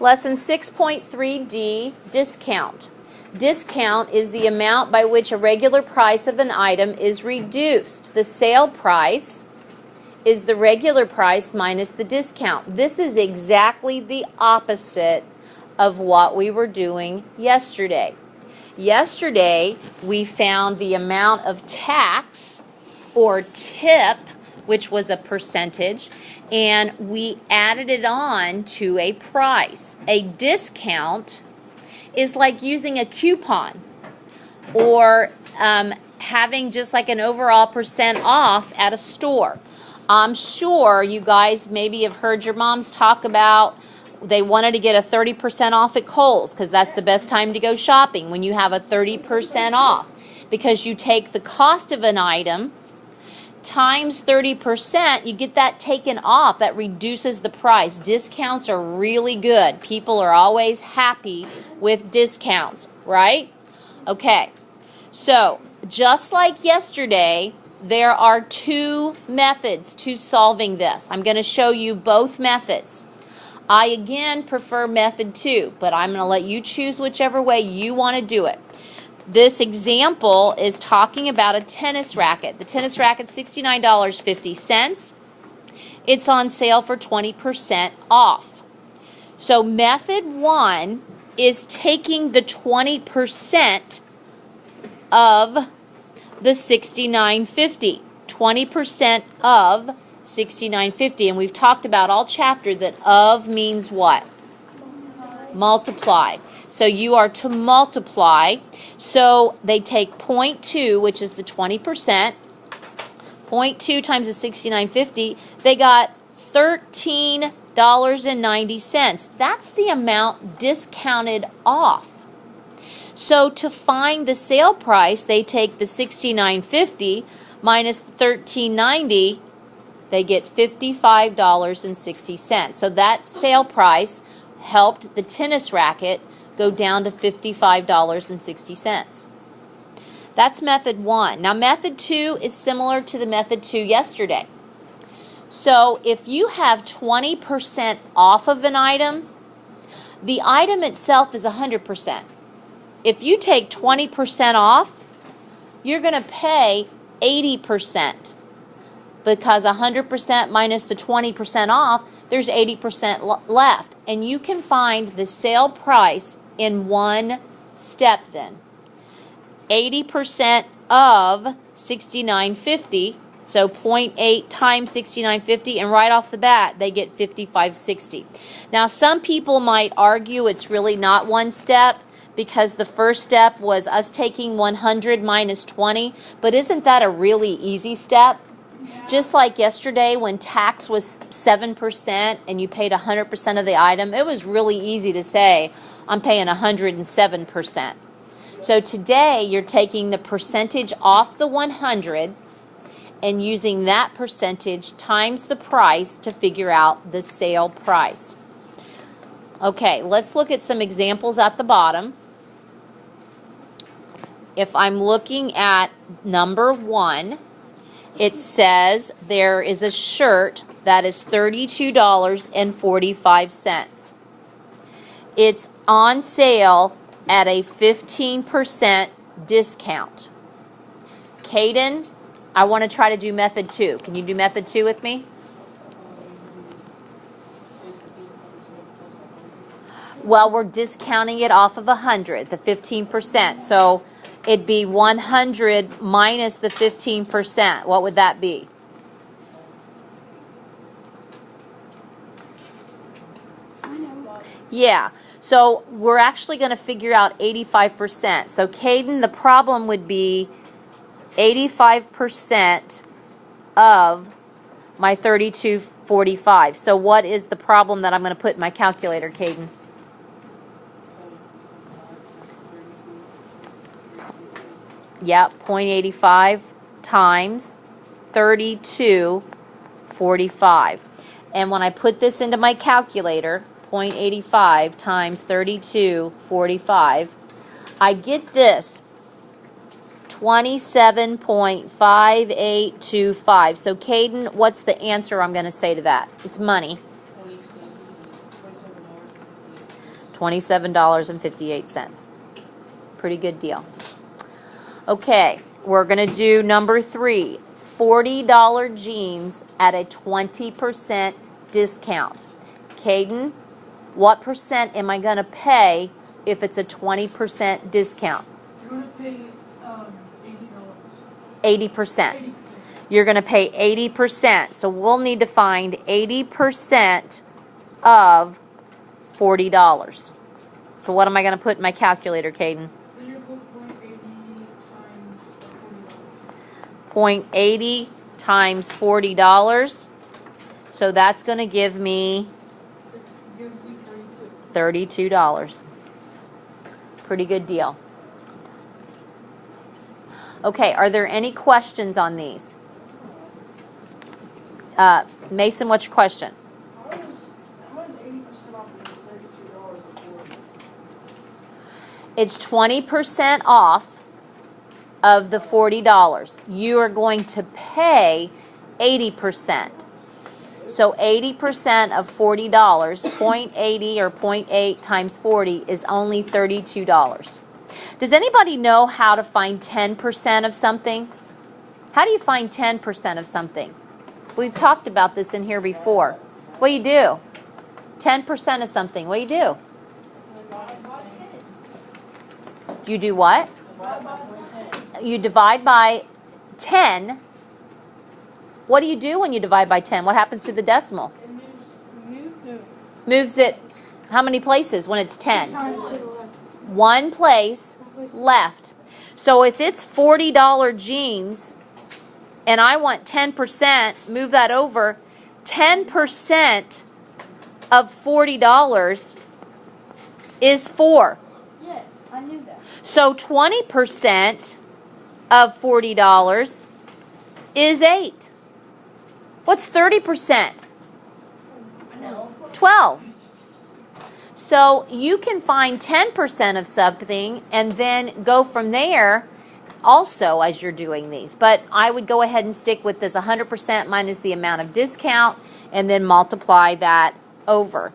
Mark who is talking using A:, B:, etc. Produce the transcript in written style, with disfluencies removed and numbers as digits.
A: Lesson 6.3D, discount. Discount is the amount by which a regular price of an item is reduced. The sale price is the regular price minus the discount. This is exactly the opposite of what we were doing yesterday. Yesterday, we found the amount of tax or tip, which was a percentage, and we added it on to a price. A discount is like using a coupon or having just like an overall percent off at a store. I'm sure you guys maybe have heard your moms talk about they wanted to get a 30% off at Kohl's because that's the best time to go shopping, when you have a 30% off, because you take the cost of an item times 30%, you get that taken off. That reduces the price. Discounts are really good. People are always happy with discounts, right? Okay, so just like yesterday, there are two methods to solving this. I'm going to show you both methods. I again prefer method 2, but I'm going to let you choose whichever way you want to do it. This example is talking about a tennis racket. The tennis racket's $69.50. It's on sale for 20% off. So method 1 is taking the 20% of the $69.50. 20% of $69.50. And we've talked about all chapter that of means what? Multiply. So you are to multiply. So they take 0.2, which is the 20%. 0.2 times the $69.50. They got $13.90. That's the amount discounted off. So to find the sale price, they take the $69.50 minus the $13.90. They get $55.60. So that sale price helped the tennis racket go down to $55.60. That's method 1. Now method 2 is similar to the method 2 yesterday. So if you have 20% off of an item, the item itself is 100%. If you take 20% off, you're going to pay 80%. Because 100% minus the 20% off, there's 80% left. And you can find the sale price in one step then. 80% of $69.50, so 0.8 times $69.50, and right off the bat, they get $55.60. Now, some people might argue it's really not one step, because the first step was us taking 100 minus 20, but isn't that a really easy step? Just like yesterday when tax was 7% and you paid 100% of the item, it was really easy to say, I'm paying 107%. So today you're taking the percentage off the 100 and using that percentage times the price to figure out the sale price. Okay, let's look at some examples at the bottom. If I'm looking at number 1, it says there is a shirt that is $32.45. It's on sale at a 15% discount. Caden, I want to try to do method 2. Can you do method 2 with me? Well, we're discounting it off of 100, the 15%. So it'd be 100 minus the 15%. What would that be? Yeah, so we're actually going to figure out 85%. So Caden, the problem would be 85% of my 32.45. So what is the problem that I'm going to put in my calculator, Caden? Yep, 0.85 times 32.45. And when I put this into my calculator, 0.85 times 32.45, I get this, 27.5825. So Caden, what's the answer I'm going to say to that? It's money. $27.58. Pretty good deal. Okay, we're going to do number 3. $40 jeans at a 20% discount. Caden, what percent am I going to pay if it's a 20% discount?
B: You're going to pay $80.
A: 80%.
B: 80%.
A: You're going to pay 80%. So we'll need to find 80% of $40. So what am I going to put in my calculator, Caden?
B: So you're going to put
A: 0.80 times $40. So that's going to give me
B: it gives you 32.
A: $32. Pretty good deal. Okay, are there any questions on these? Mason, what's your question?
B: How is 80% off of $32
A: It's 20% off of the $40. You are going to pay 80%. So 80% of $40, 0.80 or 0.8 times 40 is only $32. Does anybody know how to find 10% of something? How do you find 10% of something? We've talked about this in here before. What do you do? 10% of something. What do you do? You do what? You divide by 10. What do you do when you divide by 10? What happens to the decimal?
B: It
A: Moves it how many places when it's 10?
B: times to the left.
A: One place left. So if it's $40 jeans and I want 10%, move that over. 10% of $40 is 4.
B: Yes, I knew that.
A: So 20% of $40 is 8. What's 30%? 12. So you can find 10% of something and then go from there also as you're doing these. But I would go ahead and stick with this 100% minus the amount of discount and then multiply that over.